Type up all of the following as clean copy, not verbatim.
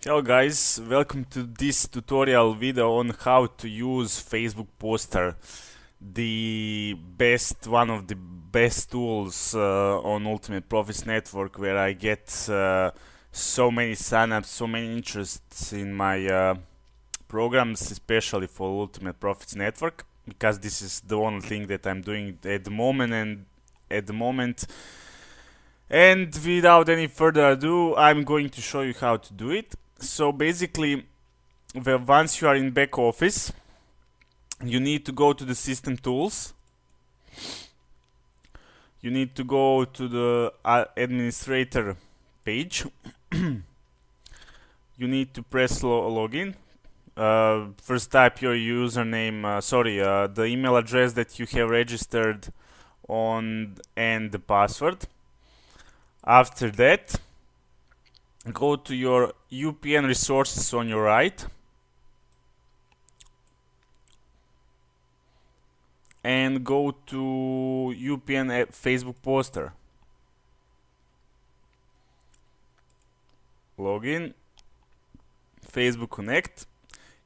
Hello guys, welcome to this tutorial video on how to use Facebook Poster, one of the best tools on Ultimate Profits Network, where I get so many signups, so many interests in my programs, especially for Ultimate Profits Network, because this is the only thing that I'm doing at the moment. And without any further ado, I'm going to show you how to do it. So basically, once you are in back office, you need to go to the system tools. You need to go to the administrator page. You need to press login. First type your username, the email address that you have registered on, and the password. After that, go to your UPN resources on your right and go to UPN Facebook Poster. Login, Facebook Connect.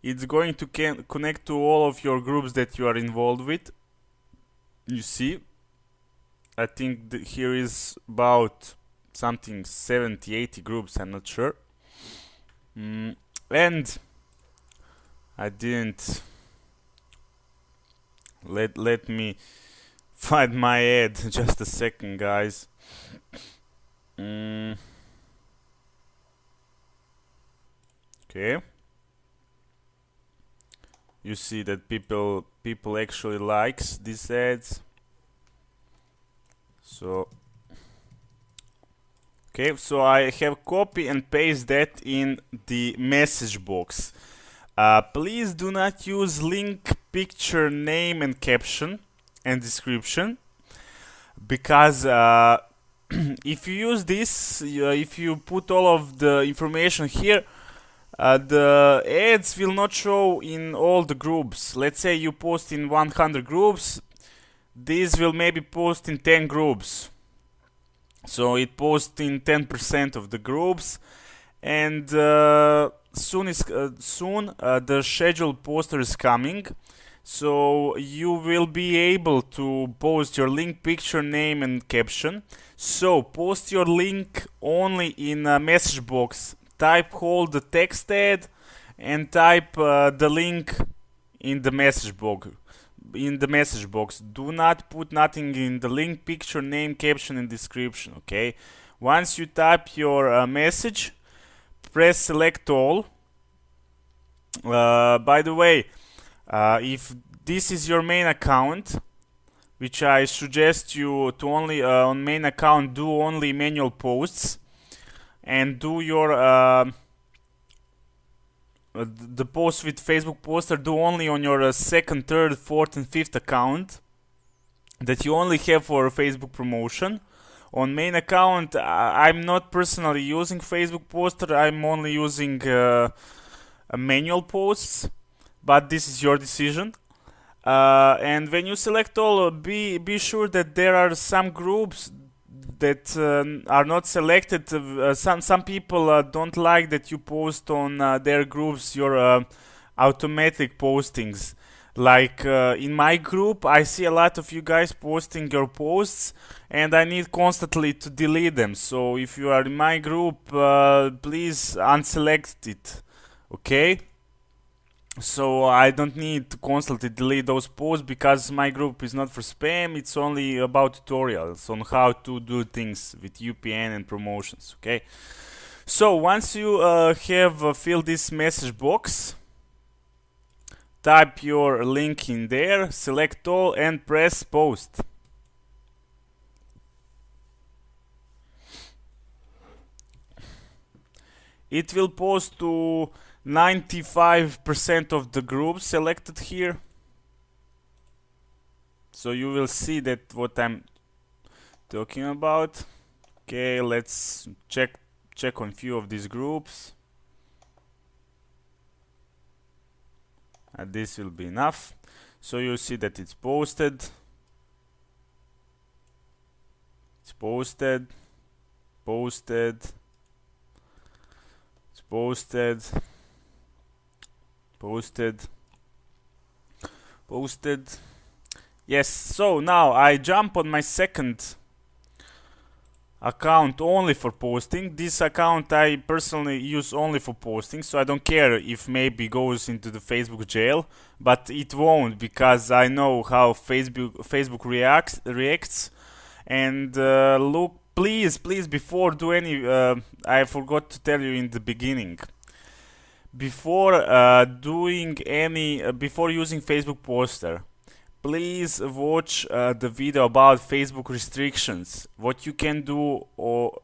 It's going to connect to all of your groups that you are involved with. You see, I think here is about something 70-80 groups, I'm not sure. And I didn't let me find my ad. Just a second, guys. Okay, you see that people actually likes these ads. So okay, so I have copy and paste that in the message box. Please do not use link, picture, name, and caption and description, because if you use this, if you put all of the information here, the ads will not show in all the groups. Let's say you post in 100 groups, these will maybe post in 10 groups. So it posts in 10% of the groups, and soon the scheduled poster is coming. So you will be able to post your link, picture, name, and caption. So post your link only in a message box. Type hold the text ad and type the link in the message box. Do not put nothing in the link, picture, name, caption, and description. Okay. Once you type your message, press select all. By the way, if this is your main account, which I suggest you to only on main account do only manual posts, and do your the post with Facebook Poster do only on your second, third, fourth, and fifth account that you only have for Facebook promotion. On main account, I'm not personally using Facebook Poster. I'm only using manual posts, but this is your decision. And when you select all, be sure that there are some groups that are not selected. Some people don't like that you post on their groups your automatic postings. Like in my group, I see a lot of you guys posting your posts, and I need constantly to delete them. So if you are in my group, please unselect it. Okay? So I don't need to constantly delete those posts, because my group is not for spam. It's only about tutorials on how to do things with UPN and promotions. Okay. So once you have filled this message box, type your link in there, select all, and press post. It will post to 95% of the groups selected here. So you will see that what I'm talking about. Okay, let's check on few of these groups. And this will be enough. So you see that it's posted. It's posted. Posted. Yes, so now I jump on my second account only for posting. This account I personally use only for posting, so I don't care if maybe goes into the Facebook jail, but it won't, because I know how Facebook reacts. And look, please, before do any, I forgot to tell you in the beginning. Before before using Facebook Poster, please watch the video about Facebook restrictions, what you can do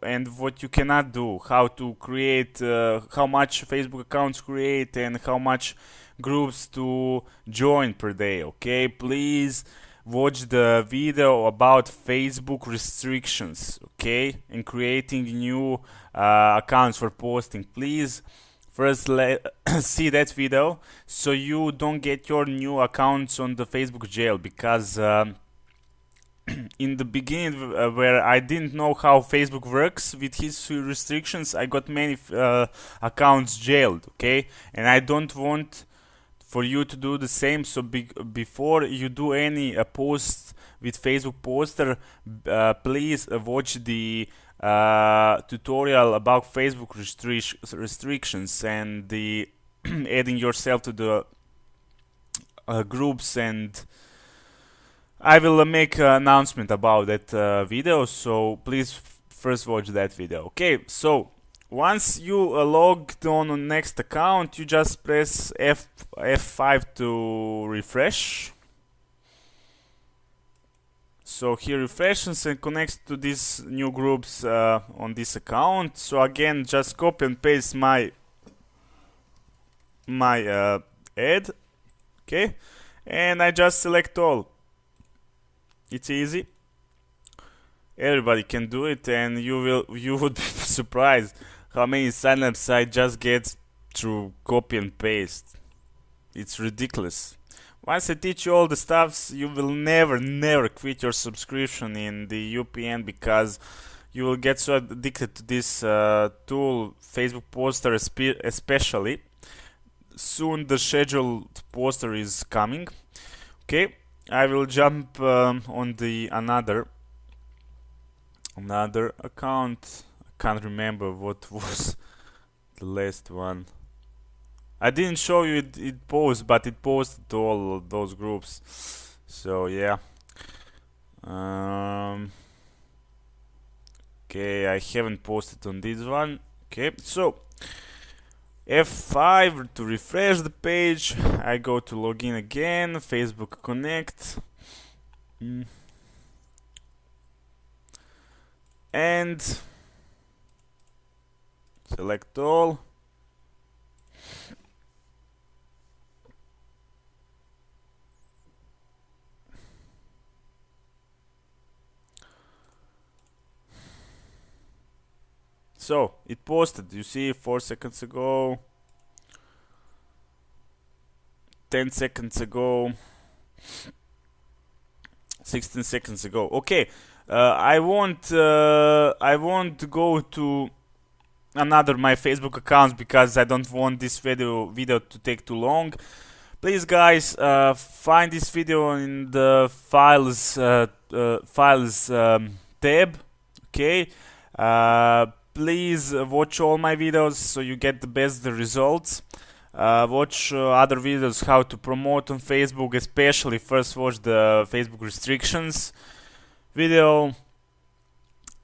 and what you cannot do, how to create, how much Facebook accounts create, and how much groups to join per day. Okay, please watch the video about Facebook restrictions, okay, and creating new accounts for posting. Please first see that video so you don't get your new accounts on the Facebook jail, because in the beginning, where I didn't know how Facebook works with his restrictions, I got many accounts jailed, okay, and I don't want for you to do the same. So before you do any post with Facebook Poster, please watch the tutorial about Facebook restrictions and the adding yourself to the groups, and I will make an announcement about that video, so please first watch that video. Okay, so once you logged on next account, you just press F5 to refresh. So here refreshes and connects to these new groups on this account. So again, just copy and paste my ad, okay, and I just select all. It's easy. Everybody can do it, and you would be surprised how many signups I just get through copy and paste. It's ridiculous. Once I teach you all the stuffs, you will never quit your subscription in the UPN, because you will get so addicted to this tool, Facebook Poster especially. Soon the scheduled poster is coming. Okay, I will jump on the another account. I can't remember what was the last one. I didn't show you it post, but it posted to all those groups. So yeah. Okay, I haven't posted on this one. Okay, so F5 to refresh the page. I go to login again. Facebook Connect. And select all. So it posted, you see, 4 seconds ago, 10 seconds ago, 16 seconds ago. Okay, I won't go to another my Facebook accounts, because I don't want this video to take too long. Please, guys, find this video in the files tab. Okay. Please watch all my videos so you get the best results. Watch other videos how to promote on Facebook, especially first watch the Facebook restrictions video.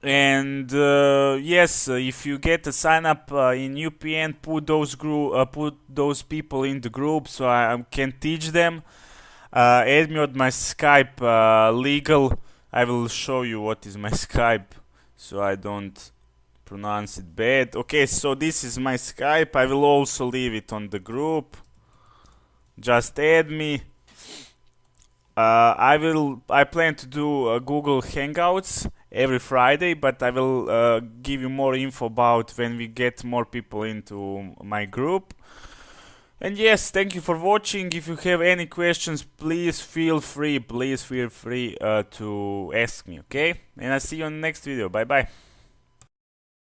And yes, if you get a sign up in UPN, put those people in the group so I can teach them. Add me on my Skype legal. I will show you what is my Skype so I don't pronounce it bad. Okay, so this is my Skype. I will also leave it on the group. Just add me. I plan to do Google Hangouts every Friday, but I will give you more info about when we get more people into my group. And yes, thank you for watching. If you have any questions, please feel free to ask me, okay? And I'll see you on the next video. Bye bye.